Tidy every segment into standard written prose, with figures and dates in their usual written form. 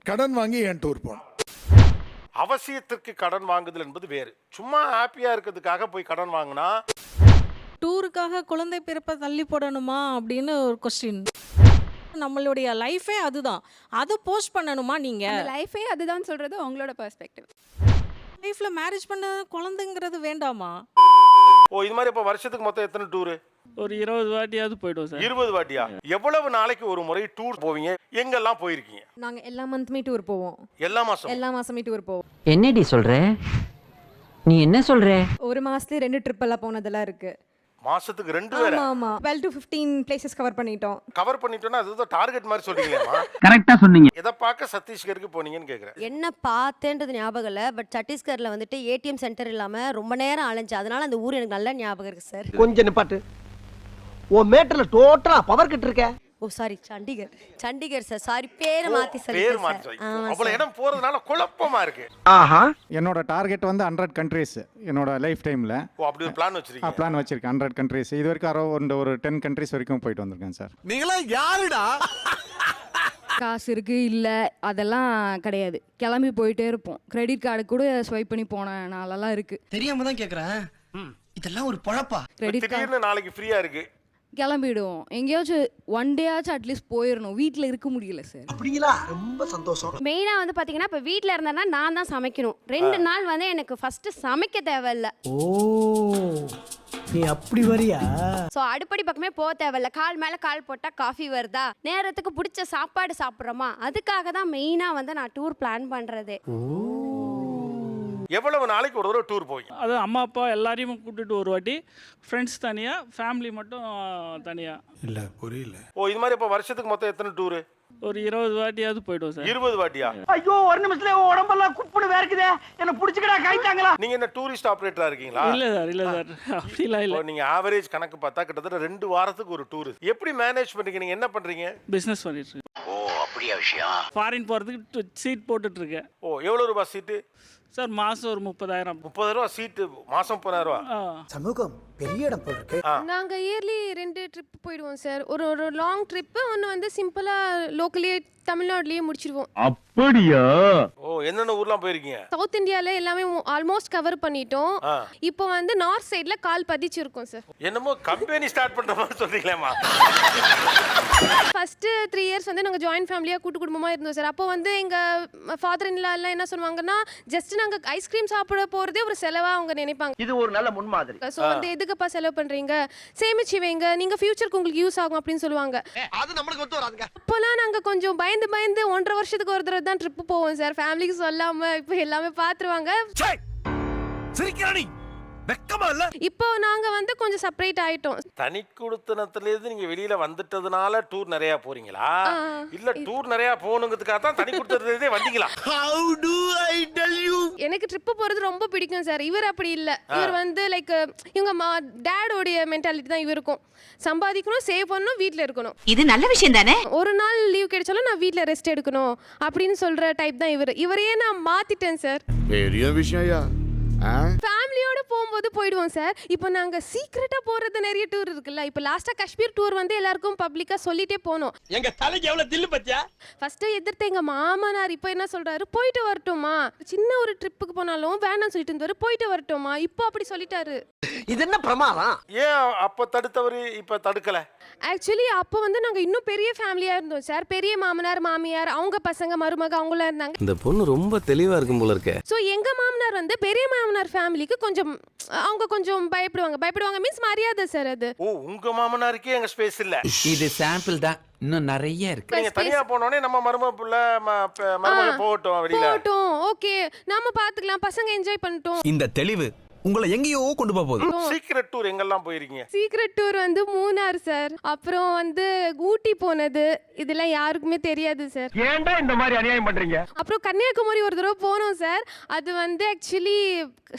கடன் வாங்கி ஏன் டூர் போகணும்? அவசியத்திற்கு கடன் வாங்குதல் என்பது வேறு. சும்மா ஹாப்பியா இருக்கிறதுக்காக போய் கடன் வாங்கினா டூருக்காக குழந்தை பிறப்பை தள்ளி போடணுமா அப்படின்னு ஒரு கொஸ்டின். நம்மளுடைய லைஃபே அதுதான், அதை போஸ்ட் பண்ணணுமா? நீங்கள் லைஃபே அதுதான் சொல்றது உங்களோட பெர்ஸ்பெக்டிவ். லைஃப்பில் மேரேஜ் பண்ண குழந்தைங்கிறது வேண்டாமா? ஓ இது மாதிரி இப்போ வருஷத்துக்கு மொத்தம் எத்தனை டூரு? ஒரு 20 வாட்டியாவது போய்டுவோம் சார். 20 வாட்டியா? எவ்வளவு நாளைக்கு ஒரு முறை டூர் போவீங்க? எங்கெல்லாம் போயிருக்கீங்க? நாங்க எல்லா மந்த்மே டூர் போவோம். எல்லா மாசமே டூர் போவோம். என்னடி சொல்ற? நீ என்ன சொல்ற? ஒரு மாசத்துல 2 ட்ரிப் எல்லாம் போனதெல்லாம் இருக்கு. மாசத்துக்கு 2 வேற? ஆமா 12 to 15 places கவர் பண்ணிட்டோம். கவர் பண்ணிட்டோம்னா அதுதான் டார்கெட் மாதிரி சொல்றீங்களேமா? கரெக்டா சொன்னீங்க. எதை பார்க்க சத்தீஸ்கருக்கு போனீங்கன்னு கேக்குறேன். என்ன பார்த்தேன்றது ஞாபகம் இல்லை. பட் சத்தீஸ்கர்ல வந்துட்டு ஏடிஎம் சென்டர் இல்லாம ரொம்ப நேரம் அலைஞ்சு, அதனால அந்த ஊர் எனக்கு நல்ல ஞாபகம் இருக்கு சார். கொஞ்சம் நிப்பாட்டு. ஓ மேட்டர்ல டோட்டலா பவர் கட் இருக்க. ஓ சாரி, சண்டிகர் சார். சாரி, பேரை மாத்தி பேர் மாத்தி சொல்லிட்டேன். அவ்வளவு இடம் போறதுனால குழப்பமா இருக்கு. ஆஹா. என்னோட டார்கெட் வந்து 100 கண்ட்ரீஸ் என்னோட லைஃப் டைமில். ஓ அப்படி ஒரு பிளான் வச்சிருக்கீங்க? பிளான் வச்சிருக்கேன் 100 கண்ட்ரீஸ். இது வரைக்கும் ஒரு 10 கண்ட்ரீஸ் வரைக்கும் போயிட்டு வந்திருக்கேன் சார். நீங்களா யாருடா? காசு இருக்கு இல்ல அதெல்லாம் கிடையாது. கிளம்பி போயிட்டே இருப்போம். கிரெடிட் கார்டு கூட ஸ்வைப் பண்ணி போன நாளெல்லாம் இருக்கு. தெரியாம தான் கேக்குறேன். இதெல்லாம் ஒரு பொழப்பா? கிரெடிட் கார்டு திடீர்னு நாளைக்கு ஃப்ரீயா இருக்கு கிளம்பிடுவோம். எங்கேயாச்சும் ஒன் டே ஆச்சும் அட்லீஸ்ட் போயிடணும். வீட்டில் இருக்க முடியல சார். அப்படிங்களா? ரொம்ப சந்தோஷம். மெயினா வந்து பாத்தீங்கன்னா இப்ப வீட்ல இருந்தா நான் தான் சமைக்கணும். 2 நாள் வந்து எனக்கு ஃபர்ஸ்ட் சமைக்க தேவையில்ல. ஓ நீ அப்படி வரியா? சோ அடுப்படி பக்கமே போக தேவையில்ல. கால் மேல கால் போட்டா காஃபி வருதா, நேரத்துக்கு பிடிச்ச சாப்பாடு சாப்பிட்றோமா, அதுக்காக தான் மெயினா வந்து நான் டூர் பிளான் பண்றதே. எவ்வளவு நாளைக்கு ஒரு தடவை டூர் போவீங்க? அது அம்மா அப்பா எல்லாரையும் கூட்டிட்டு ஒரு வாட்டி, ஃப்ரெண்ட்ஸ் தனியாக, ஃபேமிலி மட்டும் தனியாக. இல்ல புரியல. ஓ இது மாதிரி இப்போ வருஷத்துக்கு மொத்தம் எத்தனை டூரு? ஒரு 20 வாட்டியாவது போய்டுவோம் சார். 20 வாட்டியா? ஐயோ ஒரு நிமிஷத்துல உடம்பெல்லாம் குப்புன்னு வேர்க்குதே. என்ன புடிச்சுக்கடா கைட்டாங்களா? நீங்க என்ன டூரிஸ்ட் ஆபரேட்டரா இருக்கீங்களா? இல்லை சார் அப்படிலாம் இல்லை. நீங்க ஆவரேஜ் கணக்கு பார்த்தா கிட்டத்தட்ட 2 வாரத்துக்கு ஒரு டூர். எப்படி மேனேஜ் பண்றீங்க? நீங்க என்ன பண்றீங்க? பிஸ்னஸ் பண்ணிட்டு இருக்கேன். ஓ அப்படியா விஷயம்? ஃபாரின் போகிறதுக்கு சீட் போட்டுட்டு இருக்கேன். ஓ எவ்வளவு ரூபாய் சீட்டு? சார் மாதம் ஒரு 30,000. 30 ரூபா சீட்டு, மாசம் 30,000 ரூபா. சமூகம் பெரிய இடம் போல இருக்கு. நாங்க இயர்லி 2 ட்ரிப் போயிடுவோம் சார். ஒரு லாங் ட்ரிப், ஒன்று வந்து சிம்பிளா லோக்கலே தமிழ்நாடுலயே முடிச்சிடுவோம். அப்படியா? ஓ என்னென்ன ஊர்லாம் போயிருக்கீங்க? சவுத் இந்தியால எல்லாமே ஆல்மோஸ்ட் கவர் பண்ணிட்டோம். இப்போ வந்து நார்த் சைடுல கால் பதிச்சிருக்கோம் சார். என்னமோ கம்பெனி ஸ்டார்ட் பண்ற மாதிரி சொல்றீங்களேமா? ஃபர்ஸ்ட் 3 இயர்ஸ் வந்து நாங்க ஜாயின்ட் ஃபேமிலியா கூட்டு குடும்பமா இருந்தோம் சார். அப்போ வந்து எங்க ஃபாதர் இன் லா எல்லாம் என்ன சொல்லுவாங்கன்னா, ஜஸ்ட் நாங்க ஐஸ்கிரீம் சாப்பிட போறதே ஒரு செலவா அவங்க நினைப்பாங்க. இது ஒரு நல்ல முன்மாதிரி. சோ வந்து எதுக்குப்பா செலவு பண்றீங்க, சேமிச்சு வைங்க, நீங்க ஃபியூச்சருக்கு உங்களுக்கு யூஸ் ஆகும் அப்படின்னு சொல்லுவாங்க. அது நம்மளுக்கு ஒத்து வராதுங்க. அப்போலாம் நாங்க கொஞ்சம் பயந்து 1.5 வருஷத்துக்கு ஒரு தடவை தான் ட்ரிப் போவோம் சார். ஃபேமிலிக்கு சொல்லாம இப்போ எல்லாமே பாத்துருவாங்க. சிரிக்கிறானி வெக்கமா இல்ல? இப்போ நாங்க வந்து கொஞ்சம் செப்பரேட் ஆயிட்டோம். தனி குடுத்தனத்துல இருந்து நீங்க வெளியில வந்துட்டதுனால டூர் நிறைய போறீங்களா? இல்ல டூர் நிறைய போகணுங்கிறதுக்காக தான் தனி குடுத்தனத்துல இருந்தே வந்தீங்களா? How do I tell you? எனக்கு ட்ரிப் போறது ரொம்ப பிடிக்கும் சார். இவர் அப்படி இல்ல. இவர் வந்து லைக் இவங்க டேடோடைய மென்டாலிட்டி தான் இவருக்கும். சம்பாதிக்கணும், சேவ் பண்ணணும், வீட்ல இருக்கணும். இது நல்ல விஷயம் தானே? ஒரு நாள் லீவ் கிடைச்சாலும் நான் வீட்ல ரெஸ்ட் எடுக்கணும் அப்படின்னு சொல்ற டைப் தான் இவர். இவரையே நான் மாத்திட்டேன் சார். பெரிய விஷயம்யா. ஃபேமிலியோட போகும்போது போயிடுவோம் சார். இப்போ நாங்க சீக்ரெட்டா போறது நிறைய டூர் இருக்குல்ல. இப்போ லாஸ்டா காஷ்மீர் டூர் வந்து எல்லாருக்கும் பப்ளிக்கா சொல்லிட்டே போனோம். எங்க தலைக்கு எவ்வளவு தில்லு பத்தியா? ஃபர்ஸ்ட் எதிர்த்து எங்க மாமனார் இப்போ என்ன சொல்றாரு, போயிட்டு வரட்டுமா, சின்ன ஒரு ட்ரிப்புக்கு போனாலும் வேணாம்னு சொல்லிட்டு இருந்தாரு, போயிட்டு வரட்டுமா, இப்போ அப்படி சொல்லிட்டாரு. இது என்ன பிரமாதம்? ஏன் அப்ப தடுத்தவரு இப்ப தடுக்கல? ஆக்சுவலி அப்போ வந்து நாங்க இன்னும் பெரிய ஃபேமிலியா இருந்தோம் சார். பெரிய மாமனார் மாமியார், அவங்க பசங்க மருமக அவங்களாம் இருந்தாங்க. இந்த பொண்ணு ரொம்ப தெளிவா இருக்கும் போல இருக்கே. ஸோ எங்க மாமனார் வந்து பெரிய மாமனார் ஃபேமிலிக்கு கொஞ்சம் அவங்க கொஞ்சம் பயப்படுவாங்க மீன்ஸ் மரியாதை சார் அது. ஓ உங்க மாமனாருக்கே எங்க ஸ்பேஸ் இல்ல. இது சாம்பிள் தான், இன்னும் நிறைய இருக்கு. நீங்க தனியா போனோனே நம்ம மருமக புள்ள மருமக போகட்டும் வெளியில. போகட்டும், ஓகே நாம பாத்துக்கலாம், பசங்க என்ஜாய் பண்ணிட்டோம். இந்த தெளிவு உங்களை எங்கேயோ கொண்டு போகுது. சீக்ரெட் டூர் எங்கெல்லாம் போயிருக்கீங்க? சீக்ரெட் டூர் வந்து மூணார் சார். அப்புறம் வந்து ஊட்டி போனது, இதெல்லாம் யாருக்குமே தெரியாது சார். ஏன்டா இந்த மாதிரி அநியாயம் பண்றீங்க? அப்புறம் கன்னியாகுமரி ஒரு தடவை போனோம் சார். அது வந்து ஆக்சுவலி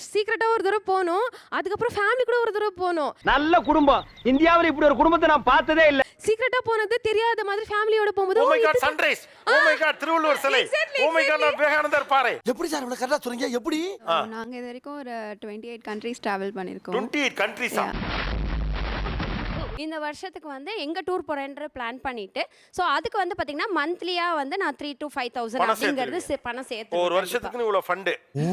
சீக்ரெட்டா ஒரு தடவை போனோம். அதுக்கப்புறம் ஃபேமிலி கூட ஒரு தடவை போனோம். நல்ல குடும்பம். இந்தியாவுல இப்படி ஒரு குடும்பத்தை நான் பார்த்ததே இல்ல. சீக்ரெட்டா போனது தெரியாத மாதிரி ஃபேமிலியோட போகும்போது, oh my god sunrise, oh my god Thiruvalluvar சிலை, ஓ மை காட் விவேகானந்தர் பாறை. எப்படி சார் இவ்வளவு கரெக்டா சொல்றீங்க? எப்படி? நாங்க இது வரைக்கும் ஒரு 28 கண்ட்ரீஸ் டிராவல் பண்ணிருக்கோம். 28 கண்ட்ரீஸா? இந்த வருஷத்துக்கு வந்து எங்கே டூர் போகிறேன்ற பிளான் பண்ணிட்டு ஸோ அதுக்கு வந்து பார்த்தீங்கன்னா மந்த்லியாக வந்து நான் 3,000 to 5,000 பணம் அப்படிங்கிறது பணம் சேர்த்து ஒரு வருஷத்துக்கு இவ்வளோ ஃபண்டு. ஓ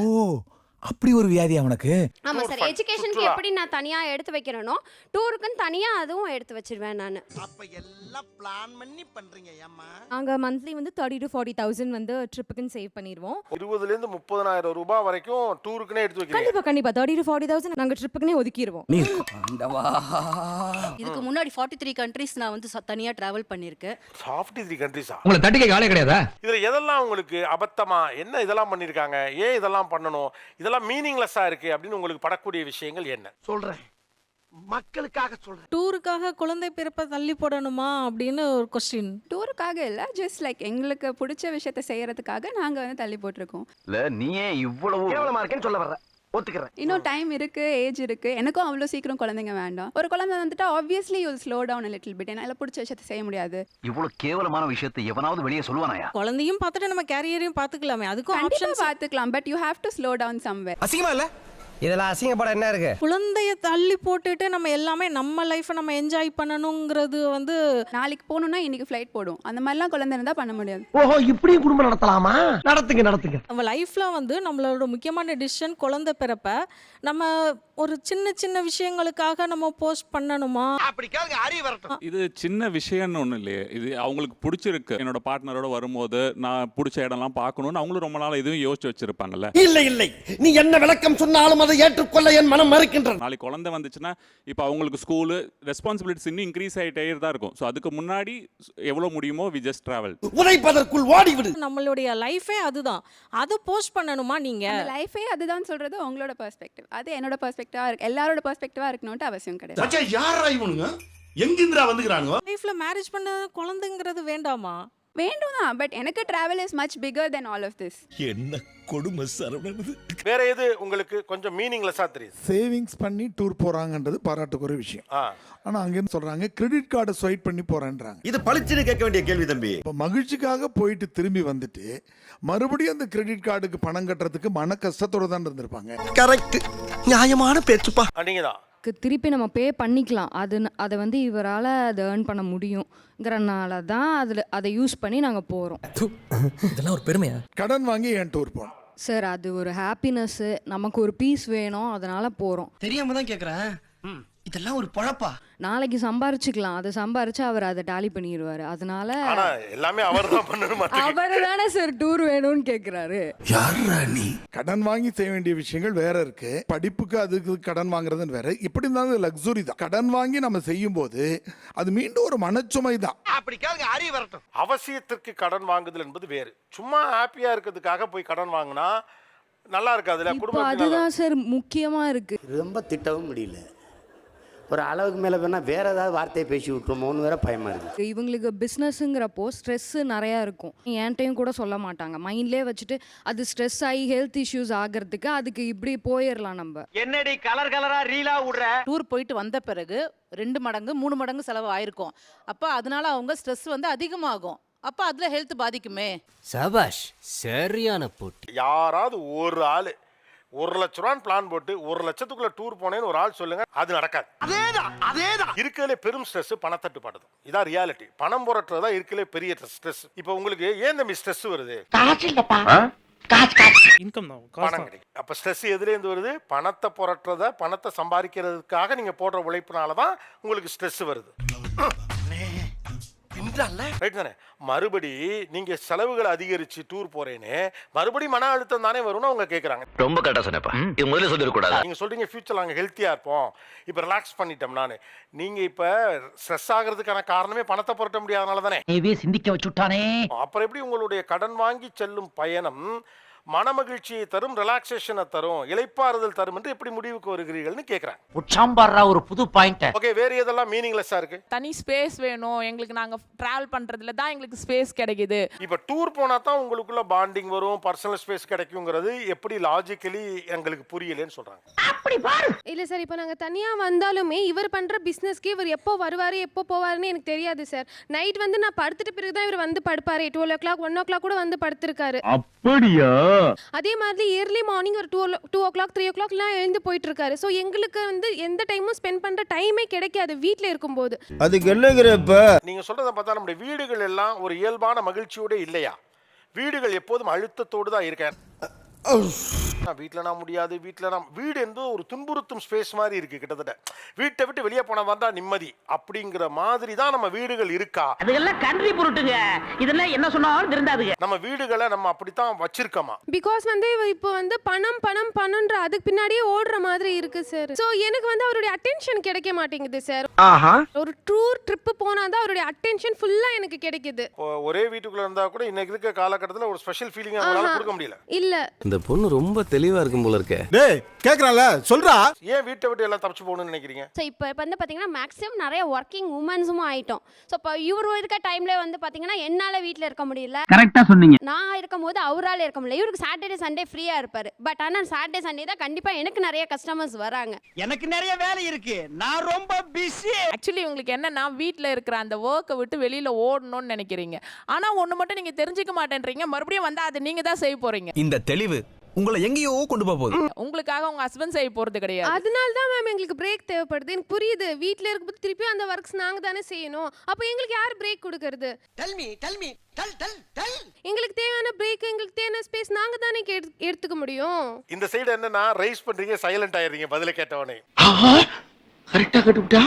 அப்படி ஒரு வியாதியா உனக்கு? ஆமாம் Tour சார். fund, எஜுகேஷனுக்கு சுற்றுலா. எப்படி நான் தனியாக எடுத்து வைக்கிறேனோ டூருக்குன்னு தனியாக அதுவும் எடுத்து வச்சிருவேன் நான். அப்ப எல்லாம் பிளான் பண்ணி பண்றீங்க ஏம்மா? நாங்கள் மந்த்லி வந்து 30,000 to 40,000 வந்து ட்ரிப்புக்குன்னு சேவ் பண்ணிடுவோம். 20,000 30,000 ரூபாய் வரைக்கும் டூருக்குனே எடுத்து வைக்கிறீங்க. கண்டிப்பாக 30,000 to 40,000 நாங்கள் ட்ரிப்புக்குனே ஒதுக்கிடுவோம். இதுக்கு முன்னாடி 43 கண்ட்ரீஸ் நான் வந்து தனியாக ட்ராவல் பண்ணியிருக்கேன். 43 கண்ட்ரிஸா? உங்களை தட்டிக்க காலே கிடையாதா? இதுல எதெல்லாம் உங்களுக்கு அபத்தமா, என்ன இதெல்லாம் பண்ணிருக்காங்க, ஏன் இதெல்லாம் பண்ணணும், இதெல்லாம் மீனிங்லெஸ்ஸா இருக்கு அப்படின்னு உங்களுக்கு படக்கூடிய விஷயங்கள் என்ன? சொல்றேன், மக்களுக்காக சொல்றேன். டூருக்காக குழந்தை பிறப்பை தள்ளி போடணுமா அப்படின்னு ஒரு கொஸ்டின். டூருக்காக இல்லை, ஜஸ்ட் லைக் எங்களுக்கு பிடிச்ச விஷயத்த செய்யறதுக்காக நாங்கள் வந்து தள்ளி போட்டிருக்கோம். இல்ல நீயே இவ்வளவு கேவலமா இருக்கேன்னு சொல்ல வர்ற, ஒத்துக்கிறேன். இன்னும் டைம் இருக்கு, ஏஜ் இருக்கு. எனக்கும் அவ்வளோ சீக்கிரம் குழந்தைங்க வேண்டாம். ஒரு குழந்தை வந்துட்டா obviously you slow down little bit. என்னால் பிடிச்ச விஷயத்த செய்ய முடியாது. இவ்வளவு கேவலமான விஷயத்தை எவனாவது வெளியே சொல்லுவானாயா? குழந்தையும் பார்த்துட்டு நம்ம கேரியரையும் பார்த்துக்கலாமே, அதுக்கும் கண்டிப்பா ஆப்ஷன்ஸ். பார்த்துக்கலாம், but you have to slow down somewhere. அசிங்கமா இல்ல? இதெல்லாம் அசிங்கப்பட என்ன இருக்கு? குழந்தைய தள்ளி போட்டுட்டு நம்ம எல்லாமே நம்ம லைஃப்பை நம்ம என்ஜாய் பண்ணணுங்கிறது வந்து நாளைக்கு போகணும்னா இன்னைக்கு ஃப்ளைட் போடும். அந்த மாதிரிலாம் குழந்தை இருந்தால் பண்ண முடியாது. ஓஹோ, இப்படியும் குடும்பம் நடத்தலாமா? நடத்துங்க. நம்ம லைஃப்ல வந்து நம்மளோட முக்கியமான டிசிஷன் குழந்தை பிறப்ப நம்ம ஒரு சின்ன சின்ன விஷயங்களுக்காக நம்ம போஸ்ட் பண்ணணுமா? அப்படி கேளுங்க, அறிவு வரட்டும். இது சின்ன விஷயம்னு ஒன்றும் இல்லையே. இது அவங்களுக்கு பிடிச்சிருக்கு. என்னோட பார்ட்னரோட வரும்போது நான் பிடிச்ச இடம்லாம் பார்க்கணும்னு அவங்களும் ரொம்ப நாள் இதுவும் யோசிச்சு வச்சிருப்பாங்கல்ல. இல்லை, நீ என்ன விளக்கம் சொன்னாலும் அதை ஏற்றுக்கொள்ள என் மனம் மறுக்கின்றது. நாளைக்கு குழந்தை வந்துச்சுன்னா இப்போ அவங்களுக்கு ஸ்கூலு ரெஸ்பான்சிபிலிட்டிஸ் இன்னும் இன்க்ரீஸ் ஆகிட்டே தான் இருக்கும். ஸோ அதுக்கு முன்னாடி எவ்வளோ முடியுமோ வி ஜஸ்ட் ட்ராவல். உதைப்பதற்குள் ஓடிவிடு. நம்மளுடைய லைஃபே அதுதான், அதை போஸ்ட் பண்ணணுமா நீங்க? லைஃபே அதுதான் சொல்றது உங்களோட பெர்ஸ்பெக்டிவ். அது என்னோட பெர்ஸ்பெக்டிவா இருக்கு. எல்லாரோட பெர்ஸ்பெக்டிவா இருக்கணும்னு அவசியம் கிடையாது. மச்சான் யாரா இவனுங்க? எங்கிந்திரா வந்துக்கறானுங்க? லைஃப்ல மேரேஜ் பண்ண குழந்தைங்கிறது வேண்டாமா? வேண்டும் தான், பட் எனக்கு travel is much bigger then all of this. என்ன கொடுமை சரவணன். வேற எது உங்களுக்கு கொஞ்சம் மீனிங்லெஸ்ஸா தெரியுது? சேவிங்ஸ் பண்ணி டூர் போறாங்கன்றது பாராட்டுக்குரிய விஷயம். ஆனா அங்க இருந்து சொல்றாங்க கிரெடிட் கார்டை ஸ்வைப் பண்ணி போறேன்றாங்க. இது பளிச்சுன்னு கேட்க வேண்டிய கேள்வி தம்பி. இப்ப மகிழ்ச்சிக்காக போயிட்டு திரும்பி வந்துட்டு மறுபடியும் அந்த கிரெடிட் கார்டுக்கு பணம் கட்டுறதுக்கு மன கஷ்டத்தோட தான் இருந்திருப்பாங்க. கரெக்ட், நியாயமான பேச்சுப்பா. நீங்க தான் திருப்பி நம்ம பே பண்ணிக்கலாம். அதை வந்து இவரால் அதை ஏர்ன் பண்ண முடியுங்கிறனால தான் அதை யூஸ் பண்ணி நாங்கள் போகிறோம். இதெல்லாம் ஒரு பெருமையா? கடன் வாங்கி ஏன் டூர் போனோம் சார்? அது ஒரு ஹாப்பினஸ்ஸு, நமக்கு ஒரு பீஸ் வேணும், அதனால போகிறோம். தெரியாம தான் கேக்குறேன். இதெல்லாம் ஒரு பொழப்பா? நாளைக்கு சம்பாரிச்சுக்கலாம். அதை சம்பாரிச்சு அவர் அதை டாலி பண்ணிடுவார். அதனால ஆனா எல்லாமே அவர் தான் பண்ணணும். அவர் தானே சார் டூர் வேணும்னு கேட்குறாரு. யாரா நீ? கடன் வாங்கி செய்ய வேண்டிய விஷயங்கள் வேற இருக்கு, படிப்புக்கு அதுக்கு கடன் வாங்குறதுன்னு வேற. இப்படி இருந்தாலும் லக்ஸுரி தான். கடன் வாங்கி நம்ம செய்யும் போது அது மீண்டும் ஒரு மனச்சுமை தான். அப்படி கேளுங்க, அறிவு வரட்டும். அவசியத்திற்கு கடன் வாங்குதல் என்பது வேறு. சும்மா ஹாப்பியா இருக்கிறதுக்காக போய் கடன் வாங்கினா நல்லா இருக்காதுல்ல இப்போ குடும்பம். அதுதான் சார் முக்கியமாக இருக்கு. ரொம்ப திட்டவும் முடியல. ஒரு அளவுக்கு மேலே வேணா வேற ஏதாவது வார்த்தையை பேசி விட்டுருமோன்னு வேற பயமா இருக்கு. இவங்களுக்கு பிஸ்னஸ்ங்கிறப்போ ஸ்ட்ரெஸ்ஸு நிறையா இருக்கும். என்கிட்டையும் கூட சொல்ல மாட்டாங்க. மைண்ட்லேயே வச்சுட்டு அது ஸ்ட்ரெஸ் ஆகி ஹெல்த் இஷ்யூஸ் ஆகிறதுக்கு அதுக்கு இப்படி போயிடலாம் நம்ம. என்னடி கலர் கலரா ரீலா விடுற? டூர் போயிட்டு வந்த பிறகு 2 மடங்கு 3 மடங்கு செலவு ஆயிருக்கும். அப்போ அதனால அவங்க ஸ்ட்ரெஸ் வந்து அதிகமாகும். அப்போ அதில் ஹெல்த் பாதிக்குமே. சபாஷ், சரியான போட்டி. யாராவது ஒரு ஆளு 1 லட்ச ரூபான்னு பிளான் போட்டு 1 லட்சத்துக்குள்ள டூர் போனேன்னு ஒரு ஆள் சொல்லுங்க, அது நடக்காது. அதேதான். இருக்கலே பெரும் ஸ்ட்ரெஸ் பணத்தட்டுப்பாடு. இதான் ரியாலிட்டி. பணம் புரட்டுறதா இருக்கலே பெரிய ஸ்ட்ரெஸ். இப்போ உங்களுக்கு ஏன் தம்பி ஸ்ட்ரெஸ் வருது? காசு இல்லப்பா, இன்கம் தான், பணம் கிடைக்கும். அப்ப ஸ்ட்ரெஸ் எதுலேருந்து வருது? பணத்தை புரட்டுறத, பணத்தை சம்பாதிக்கிறதுக்காக நீங்க போடுற உழைப்புனால தான் உங்களுக்கு ஸ்ட்ரெஸ் வருது. ரைட் தானே? மறுபடி நீங்க செலவுகளை அதிகரிச்சு டூர் போறேன்னு மறுபடி மன அழுத்தம் தானே வரும்னு அவங்க கேக்குறாங்க. ரொம்ப கரெக்டா சொன்னப்பா. இது முதல்ல சொல்லிடக்கூடாது. நீங்க சொல்றீங்க ஃபியூச்சர்ல நாங்க ஹெல்த்தியா இருப்போம், இப்ப ரிலாக்ஸ் பண்ணிட்டோம். நீங்க இப்ப ஸ்ட்ரெஸ் ஆகிறதுக்கான காரணமே பணத்தை புரட்ட முடியாதனால தானே. சிந்திக்க வச்சுட்டானே. அப்புறம் எப்படி உங்களுடைய கடன் வாங்கி செல்லும் பயணம் மனமகிழ்ச்சியை தரும், ரிலாக்ஸேஷனை தரும், இளைப்பாறுதல் தரும் என்று எப்படி முடிவுக்கு வருகிறீர்கள்னு கேக்குறாங்க. உச்சாம்பாரா ஒரு புது பாயிண்ட். ஓகே, வேற எதெல்லாம் மீனிங்லெஸ்ஸா இருக்கு? தனி ஸ்பேஸ் வேணும் எங்களுக்கு. நாங்கள் ட்ராவல் பண்ணுறதுல தான் எங்களுக்கு ஸ்பேஸ் கிடைக்குது. இப்போ டூர் போனா தான் உங்களுக்குள்ள பாண்டிங் வரும், பர்சனல் ஸ்பேஸ் கிடைக்குங்கிறது எப்படி லாஜிக்கலி எங்களுக்கு புரியலன்னு சொல்றாங்க. இல்லை சார், இப்போ நாங்கள் தனியாக வந்தாலுமே இவர் பண்ணுற பிஸ்னஸ்க்கு இவர் எப்போ வருவார் எப்போ போவாருன்னு எனக்கு தெரியாது சார். நைட் வந்து நான் படுத்துட்டு பிறகு தான் இவர் வந்து படுப்பார். 12 o'clock 1 o'clock கூட வந்து படுத்திருக்காரு. அப்படியா? அதே மாதிரி இயர்லி மார்னிங் ஒரு 2 o'clock 3 o'clockலாம் எழுந்து போயிட்டு இருக்காரு. ஸோ எங்களுக்கு வந்து எந்த டைமும் ஸ்பெண்ட் பண்ற டைமே கிடைக்காது வீட்டில் இருக்கும்போது. அதுக்கு என்னங்கிறப்ப நீங்க சொல்றத பார்த்தா நம்முடைய வீடுகள் எல்லாம் ஒரு இயல்பான மகிழ்ச்சியோட இல்லையா? வீடுகள் எப்போதும் அழுத்தத்தோடு தான் இருக்கேன். வீடு என்பது ஒரு துன்புறுத்தும் ஸ்பேஸ் மாதிரி இருக்கு. கிட்டத்தட்ட வீட்டை விட்டு வெளியே போனா தான் நிம்மதி அப்படிங்கிற மாதிரி தான் நம்ம வீடுகள் இருக்கா? அதெல்லாம் கண்ட்ரி பொருட்டுங்க, இதெல்லாம் என்ன சொன்னாலும் திருந்தாதுங்க. நம்ம வீடுகளை நம்ம அப்படித்தான் வச்சிருக்கோமா? பிகாஸ் வந்து இப்போ வந்து பணம் பணம் பணம்ன்ற அதுக்கு பின்னாடியே ஓடுற மாதிரி இருக்கு சார். ஸோ எனக்கு வந்து அவருடைய அட்டென்ஷன் கிடைக்க மாட்டேங்குது சார். ஒரு டூர் ட்ரிப்பு போனாதான் அவருடைய அட்டென்ஷன் ஃபுல்லா எனக்கு கிடைக்குது. ஒரே வீட்டுக்குள்ள இருந்தா கூட இன்னைக்கு இருக்க காலகட்டத்தில் ஒரு ஸ்பெஷல் ஃபீலிங் அவங்களால கொடுக்க முடியல. இல்ல இந்த பொண்ணு ரொம்ப தெளிவா இருக்கும் போல இருக்கே. டேய் கேக்குறான்ல சொல்றா. ஏன் வீட்டை விட்டு எல்லாம் தப்பிச்சு போகணும்னு நினைக்கிறீங்க? ஸோ இப்போ வந்து பார்த்தீங்கன்னா மேக்ஸிமம் நிறைய ஒர்க்கிங் உமன்ஸும் ஆயிட்டோம். ஸோ இப்போ இவர் இருக்க டைம்ல வந்து பார்த்தீங்கன்னா என்னால் வீட்டில் இருக்க முடியல. கரெக்டா சொன்னீங்க. நான் இருக்கும் போது அவரால் இருக்க முடியல. இவருக்கு சாட்டர்டே சண்டே ஃப்ரீயாக இருப்பார். பட் ஆனால் சாட்டர்டே சண்டே தான் கண்டிப்பாக எனக்கு நிறைய கஸ்டமர்ஸ் வராங்க. எனக்கு நிறைய வேலை இருக்கு, நான் ரொம்ப பிஸி. ஆக்சுவலி உங்களுக்கு என்னன்னா வீட்டில் இருக்கிற அந்த ஒர்க்கை விட்டு வெளியில ஓடணும்னு நினைக்கிறீங்க. ஆனா ஒண்ணு மட்டும் நீங்க தெரிஞ்சுக்க மாட்டேன்றீங்க. மறுபடியும் வந்தா அதை நீங்க தான் செய்ய போறீங்க. இந்த தெளிவு உங்களை எங்கேயோ கொண்டு போகுது. உங்களுக்காக உங்க ஹஸ்பண்ட் செய்ய போறது கிடையாது. அதனால தான் மேம் எங்களுக்கு பிரேக் தேவைப்படுது. எனக்கு புரியுது, வீட்டில் இருக்கும்போது திருப்பி அந்த ஒர்க்ஸ் நாங்கள் தானே செய்யணும். அப்போ எங்களுக்கு யார் பிரேக் கொடுக்கறது? எங்களுக்கு தேவையான பிரேக், எங்களுக்கு தேவையான ஸ்பேஸ் நாங்கள் தானே எடுத்துக்க முடியும். இந்த சைடு என்னன்னா ரைஸ் பண்றீங்க, சைலண்ட் ஆயிடுறீங்க பதில கேட்டவனே. கரெக்டா கட்டுப்பிட்டா.